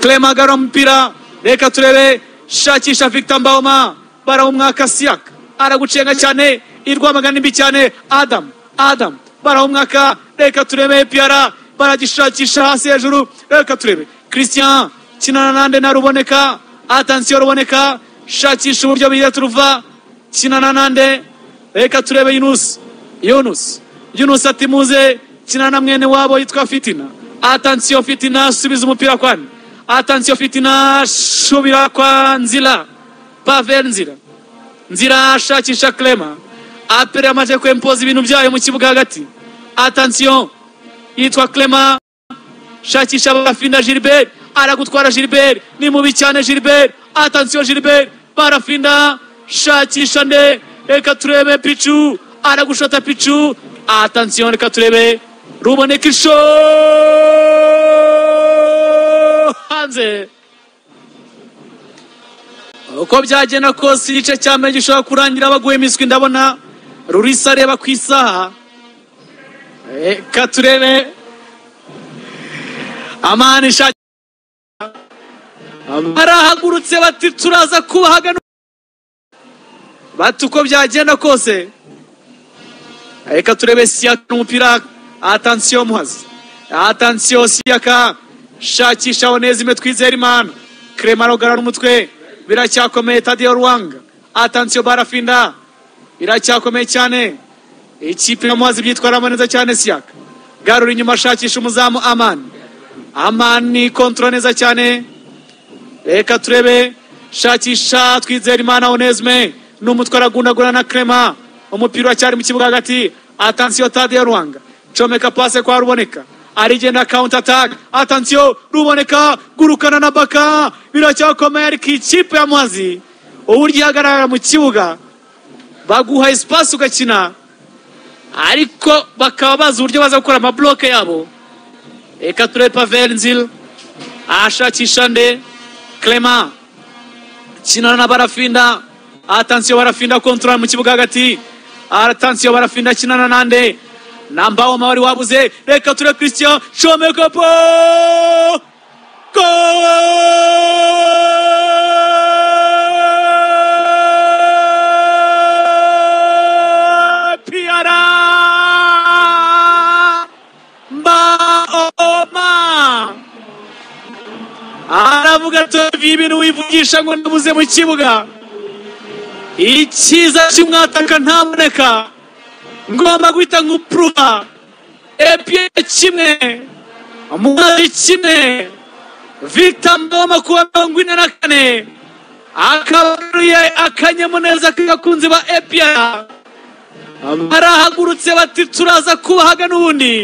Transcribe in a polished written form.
Clement agarura umupira, reka turebe, shakisha Victor Mbawoma, barawumwaka Siak, aragucenga cyane, irwamagana imbi cyane, Adam, barawumwaka, reka turebe Piara, baragishakisha hasi hejuru, reka turebe, Christian, kinana nande na Ruboneka, attention Ruboneka, shakisha uburyo biye turuva, kinana nande, reka turebe Yunus ati muze, kinana mwene wabo yitwa Fitina, attention Fitina, subiza umupira kwani, attention Fitina, shubira kwa Nzila, Pavel Nzira shakisha Clement, apere amaje kwempoza ibintu byayo mu kibuga hagati, attention yitwa Clement, shakisha Barafinda Gilbert, aragutwara Gilbert, ni mubi cyane Gilbert, attention Gilbert, Barafinda shakisha nde, reka turebe Pichu, aragushota Pichu, attention reka turebe Ruboneka isho hanze. Uko byagenda kose igice cya mbere gishobora kurangira baguye miswi, ndabona Rurisa areba ku isaha, reka turebe Amani barahagurutse bati turaza kubahagana, bati uko byagenda kose, reka turebe Siaka n'umupira, attention Muhazi, attention Siaka shakisha Onesime Twizerimana, Clement arogarara umutwe, biracyakomeye Tadeo Ruwanga, attention Barafinda, biracyakomeye cyane, ikipe ya Muhazi byitwara neza cyane, Siaka garura inyuma shakisha umuzamu Amani kontrol neza cyane, reka turebe shakisha Twizerimana Onesime n'umutwe aragundagura na Clement, umupira cyari mu kibuga hagati, attention Tadeo Ruwanga, comeka passe kwa Ruboneka, arigenda counter attack, attention Ruboneka gurukana na Baka, biracyakomeye ariko ikipe ya Muhazi uburyo ihagarara mu kibuga baguha espace ugakina, ariko bakaba bazi uburyo baza gukora amabloke yabo. Reka turebe Pavel Nzil ashakisha nde, Clement kinana na Barafinda, attention Barafinda control mu kibuga hagati, attention Barafinda kinana nande nambao mawari wabuze, reka turebe Christian shomeka po Piara Mbawoma aravuga tuvi ibintu wivugisha ngo ndabuze mu kibuga, ikiza cy'umwataka ntaboneka, ngomba guhita nguprova epie kimwe Muhazi kimwe, Victor Mbawoma kuwa 44 akabaruye akanyamuneza k'abakunzi ba epia, barahagurutse bati turaza kubahaga n'ubundi.